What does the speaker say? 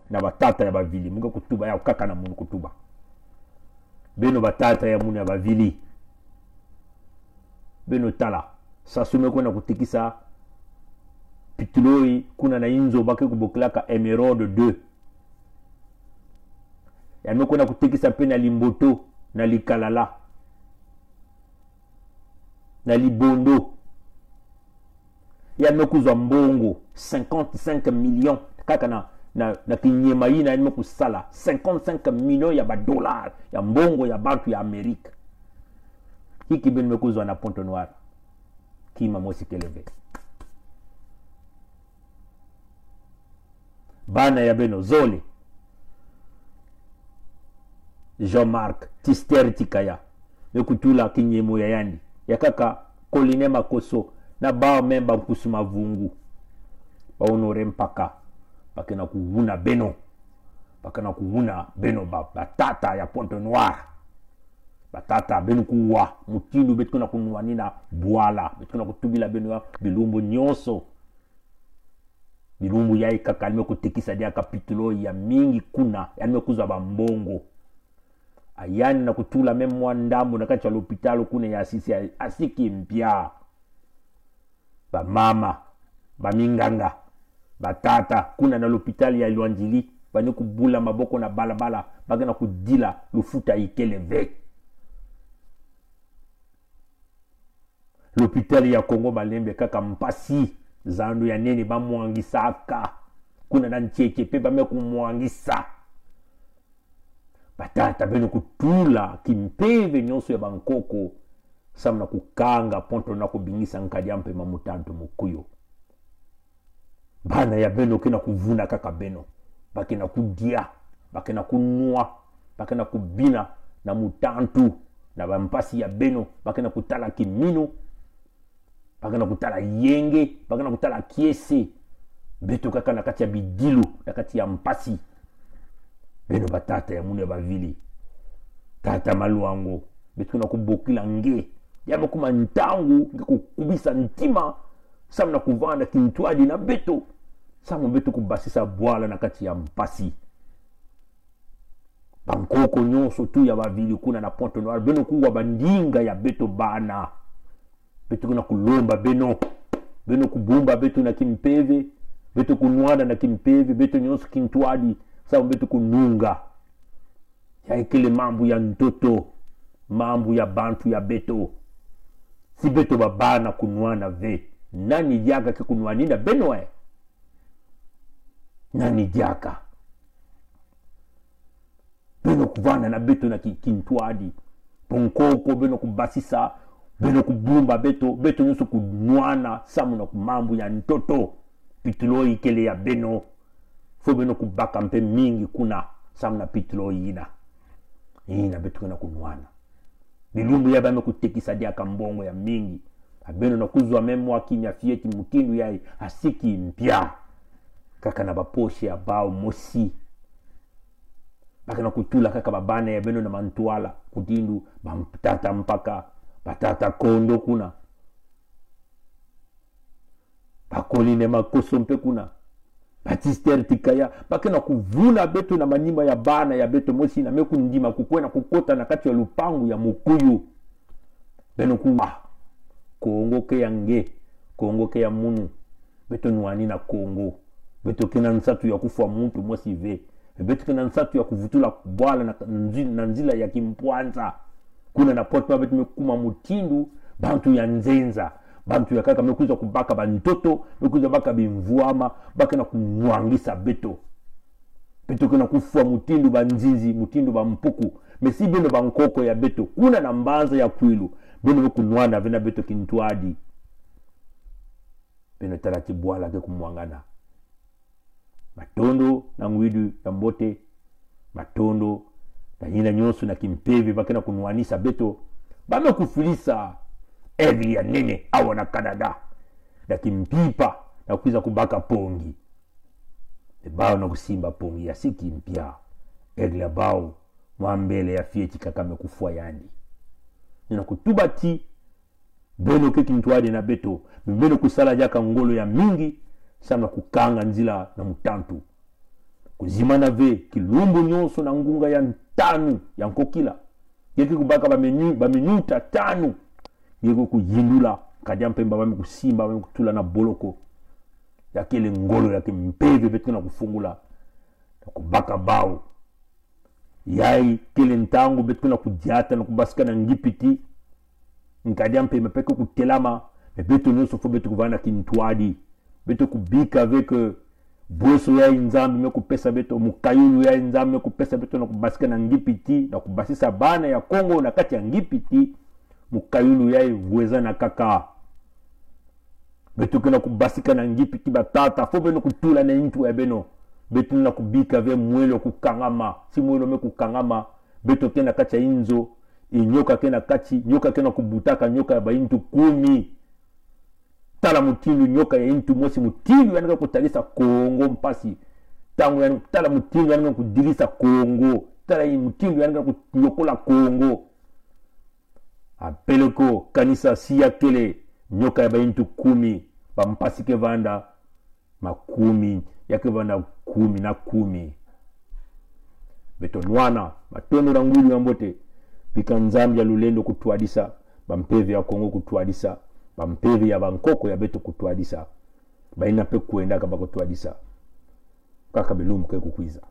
na batata ya bavili munga kutuba ya kaka na munu kutuba beno batata ya munu ya bavili beno tala sasume kuna kutikisa pituloi kuna na inzo bake kuboklaka emeraude 2 ya kuna kutikisa pena limboto na likalala na libondo ya mekuzwa mbongo 55 millions kaka na kinyema hii na kusala 55 millions ya $, ya mbongo ya bantu ya Amerika. Hiki ben mekuzwa na Pointe Noire kima Mosi Keleve bana ya beno Zole Jean-Marc Tister Tikaya mekutula kinyemo ya yandi ya kaka Koline Makoso na bao memba kusuma vungu ba honore mpaka bakena kuvuna beno batata ya Pointe Noire batata beno kuwa mutindo betukuna kunwanina bwala betukuna kutubila beno ya bilumbu nyonso bilumbu ya ikaka alime kutikisa dia kapitulo ya mingi kuna yanime kuzwa bambongo ayani na kutula memwa ndambo na kacha l'hôpital kuna ya asiki mpya ba mama ba minganga batata kuna na l'hôpital ya Luanjili bani kubula maboko na balabala bagana kudila lufuta Ikeleve l'hôpital ya Kongo Balembe kaka mpasi zandu ya nene ba mwangisaka kuna na ncheche pe ba mekumwangisa batata beno kutula kimpeve nyonso ya bankoko samna kukanga ponto na kubingisa nkadia mpe mamutanto mukuyo bana ya beno kina kuvuna kaka beno bakina kudia bakina kunua bakina kubina na mutantu na bampasi ya beno bakina kutala kimino bakina kutala yenge bakina kutala kiese beto kaka na kati ya bidilu na kati ya mpasi beno batata ya munu ya bavili tata maluango betu na kubokila nge yama kuma ntangu ngekukubisa ntima samna kuvanda kintwadi na beto samu beto kubasisa bwala na kati ya mpasi bankoko nyonso tu ya bavili kuna na Pointe Noire beno kuwa bandinga ya beto bana beto kuna kulomba beno kubumba beto na kimpeve beto kunwada na kimpeve beto nyonso kintwadi samu beto kununga ya ikele mambu ya ntoto mambu ya bantu ya beto si beto babana kunwana ve nani diaka ke kunwanina benwe nani diaka beno kuvana na beto na kintwadi ponkoko beno kubasisa beno kubumba beto nyuso kunwana samu na kumambu ya ntoto pitulo ikele ya beno fo beno kubaka mpe mingi kuna samu na pitulo ina beto kuna kunwana bilumbu ya bame kutekisa dia kambongo ya mingi abeno na kuzwa memwa kimya fieti mukindu yai asiki mpya kaka na baposhe ya bao mosi baka na kutula kaka babana ya beno na mantuala kutindu bampatata mpaka batata kondo kuna bakoline makoso mpe kuna Batister Tikaya baka na kuvuna beto na manima ya bana ya beto mosi na meku ndima kukwena kukota na kati ya lupangu ya mukuyu beno kuwa Kongo ke yange Kongo ke ya munu beto nwani na Kongo beto kena nsatu ya kufa muntu mosi ve beto kena nsatu ya kuvutula kubwala na nzila ya kimpwanza kuna na potwa beto mekuma mutindu bantu ya nzenza bantu ya kaka mekuza kubaka bantoto mekuza baka bimvuama baka na kumwangisa beto kuna kufua mutindu banzinzi mutindu bampuku mesi beno bankoko ya beto kuna na mbanza ya kwilu beno kunwana vena beto kintwadi beno taratibu ala ke kumwangana matondo na ngwidu ya mbote matondo na nyina nyonso na kimpevi baka na kunwanisa beto bame kufilisa evi ya nene awa na Canada na kimpipa na kuiza kubaka pongi bao na kusimba pongi ya siki mpya egla bao mwambele ya fieti kakame kufua yandi nina kutubati beno keki ntwadi na beto beno kusala jaka ngolo ya mingi sama kukanga nzila na mutantu kuzimana ve kilumbu nyonso na ngunga ya ntanu ya nkokila yeke kubaka bamenyuta tanu yeke kuyindula kadia mpemba bame kusimba bame kutula na boloko yakele ngolo yake mpeve betu na kufungula na kubaka bao yai kele ntangu betu na kudiata na kubasika na ngipiti nkadia mpemba peke kutelama betu nyonso fo betu kuvana kintuadi betu kubika avec boso ya nzambe me kupesa beto mukayulu ya nzambe me kupesa beto na kubasika na ngipiti na kubasisa bana ya Kongo na kati ya ngipiti mukayulu ya vueza na kaka beto kena kubasika na ngipiti batata fo beno kutula na intu ya beno beto na kubika ve mwelo kukangama si mwelo me kukangama beto kena kati ya inzo inyoka kena kati nyoka kena kubutaka nyoka ya baintu 10 tala mutindu nyoka ya intu mosi mutindu yanaka kutalisa Kongo mpasi tangu yani tala mutindu yanaka kudirisa Kongo tala mutindu yanaka kunyokola Kongo apeleko kanisa siya kele nyoka ya baintu 10 bampasi ke vanda makumi yake vanda 10 beto nwana matondo na ngulu yambote pika nzambi ya lulendo kutuadisa bampevi ya Kongo kutuadisa bampevi ya bankoko ya beto kutuadisa baina pe kuenda kaba kutuadisa kaka belumu ke kukwiza